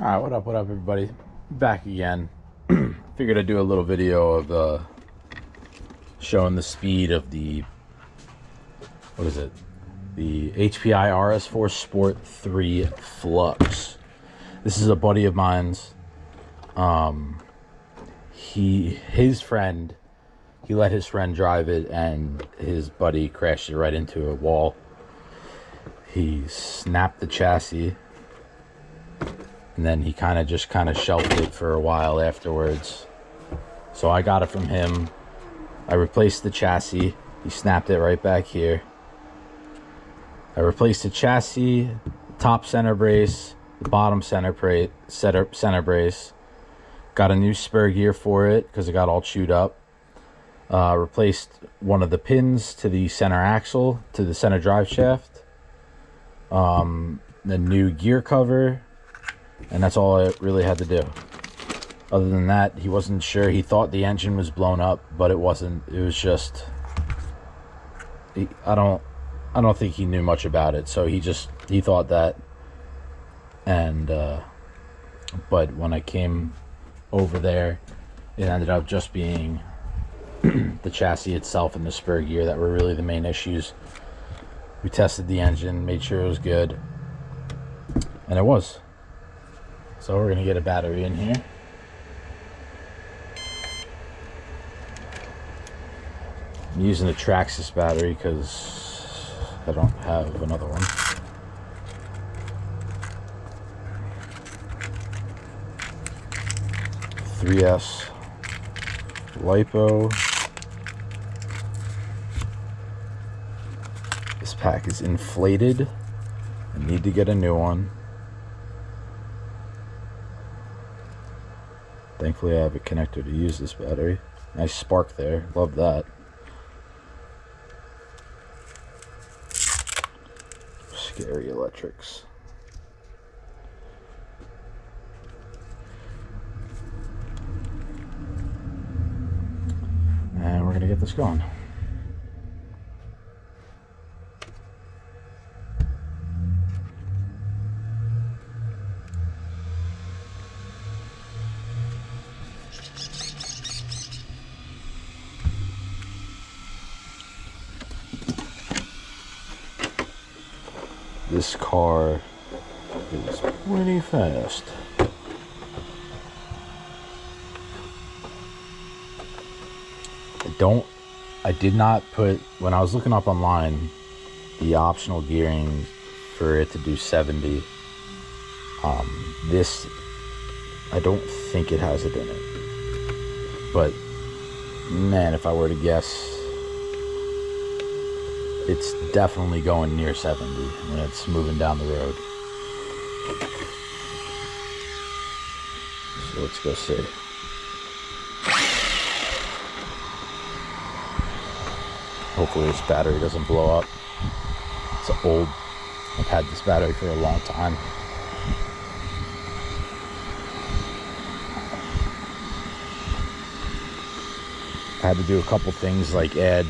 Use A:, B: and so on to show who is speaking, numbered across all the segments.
A: All right, what up, everybody? Back again. Figured I'd do a little video of showing the speed of the, what is it? The HPI RS4 Sport 3 Flux. This is a buddy of mine's. His friend, he let his friend drive it, and his buddy crashed it right into a wall. He snapped the chassis, and then he kind of shelved it for a while afterwards. So I got it from him. I replaced the chassis. He snapped it right back here. I replaced the chassis, top center brace, the bottom center brace. Got a new spur gear for it because it got all chewed up. Replaced one of the pins to the center axle, to the center drive shaft. The new gear cover. And that's all I really had to do. Other than that, he wasn't sure. He thought the engine was blown up, but it wasn't. It was just, I don't think he knew much about it. So he thought that. And but when I came over there, it ended up just being the chassis itself and the spur gear that were really the main issues. We tested the engine, made sure it was good, and it was. So we're gonna get a battery in here. I'm using a Traxxas battery because I don't have another one. .3S LiPo. This pack is inflated. I need to get a new one. Thankfully I have a connector to use this battery. Nice spark there, love that. Scary electrics. And we're gonna get this going. This car is pretty fast. I did not put, when I was looking up online, the optional gearing for it to do 70. This, I don't think it has it in it. But, man, if I were to guess, it's definitely going near 70 when it's moving down the road. So let's go see. Hopefully this battery doesn't blow up. It's old. I've had this battery for a long time. I had to do a couple things like add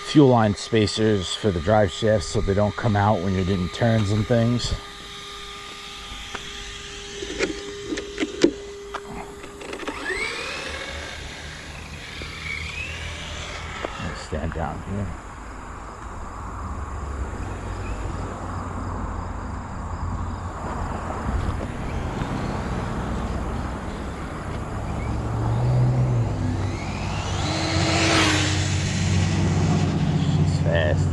A: fuel line spacers for the drive shafts so they don't come out when you're doing turns and things. Stand down here. She's fast.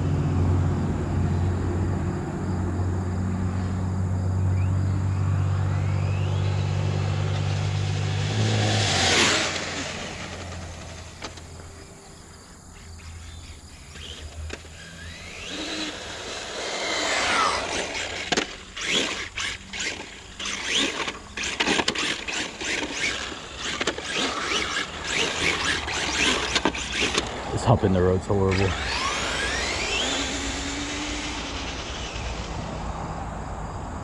A: This hump in the road's horrible.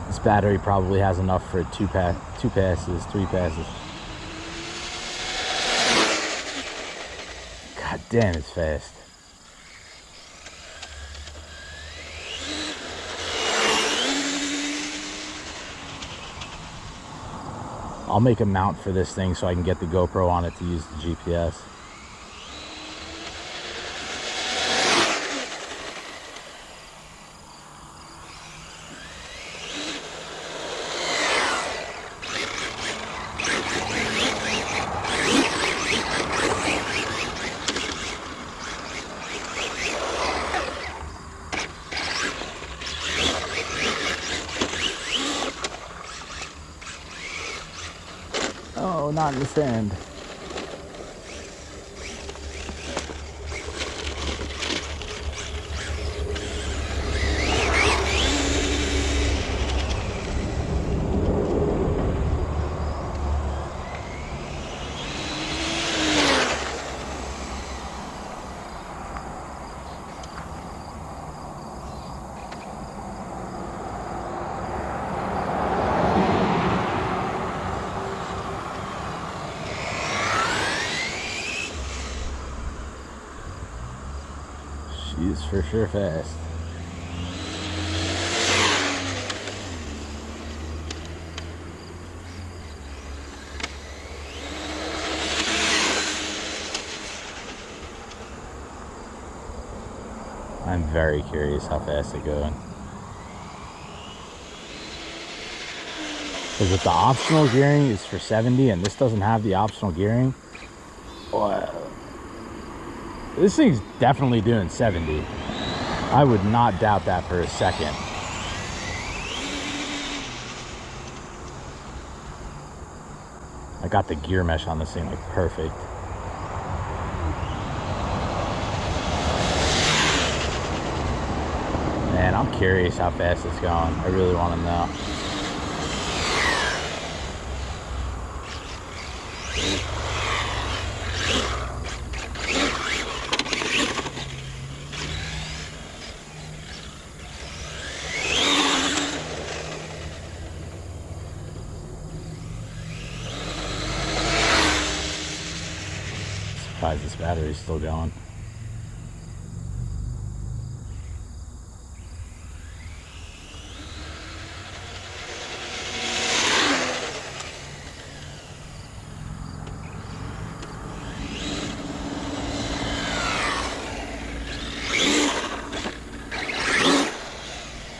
A: This battery probably has enough for two passes, 3 passes. God damn, it's fast. I'll make a mount for this thing so I can get the GoPro on it to use the GPS. Oh, not in the sand. She's for sure fast. I'm very curious how fast they're going. Because if the optional gearing is for 70 and this doesn't have the optional gearing, well, this thing's definitely doing 70. I would not doubt that for a second. I got the gear mesh on this thing like perfect. Man, I'm curious how fast it's going. I really want to know. Surprised this battery's still going.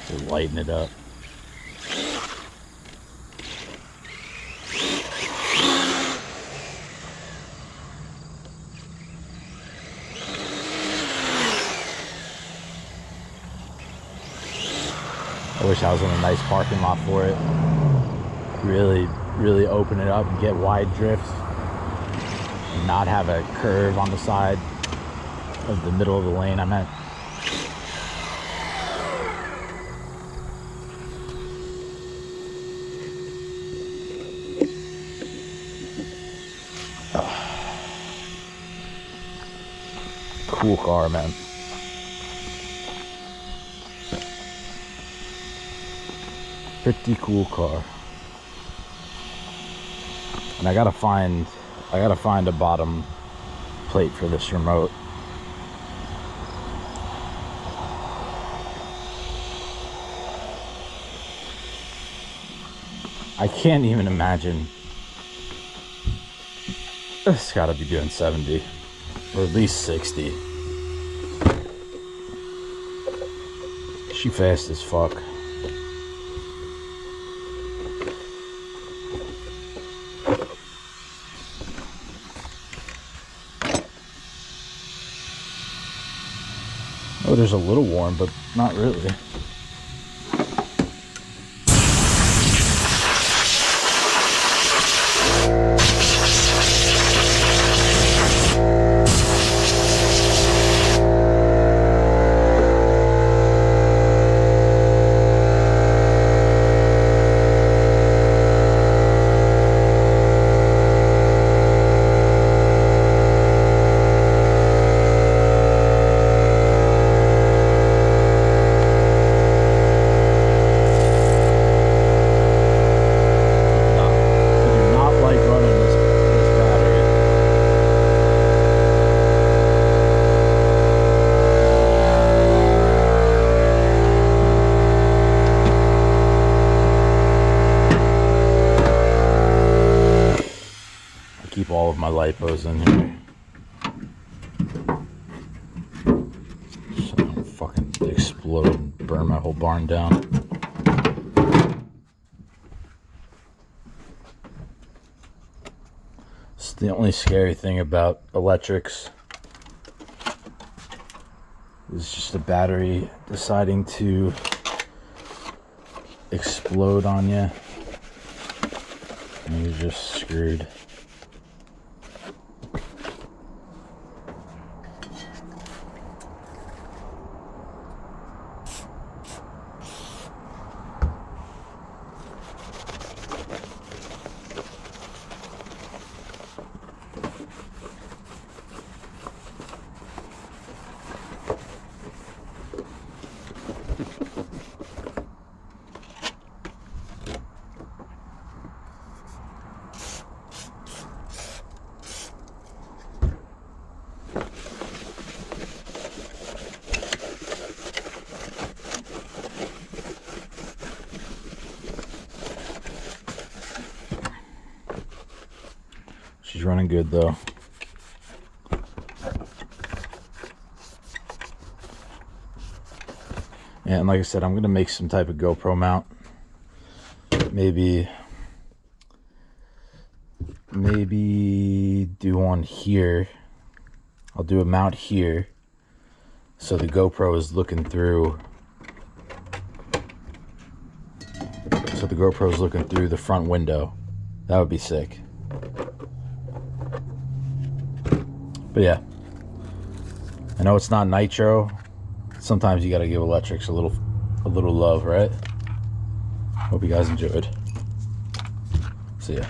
A: Just lighten it up. I wish I was in a nice parking lot for it. Really open it up and get wide drifts. And not have a curve on the side of the middle of the lane I'm at. Cool car, man. Pretty cool car. And I gotta find a bottom plate for this remote. I can't even imagine. It's gotta be doing 70 or at least 60. She fast as fuck. Oh, there's a little warm, but not really. all of my lipos in here. So I don't fucking explode and burn my whole barn down. It's the only scary thing about electrics is just a battery deciding to explode on you, and you're just screwed. She's running good though. And like I said, I'm gonna make some type of GoPro mount. Maybe do one here. I'll do a mount here so the GoPro is looking through. So the GoPro is looking through the front window. That would be sick. But yeah, I know it's not nitro. Sometimes you gotta give electrics a little love, right? Hope you guys enjoyed. See ya.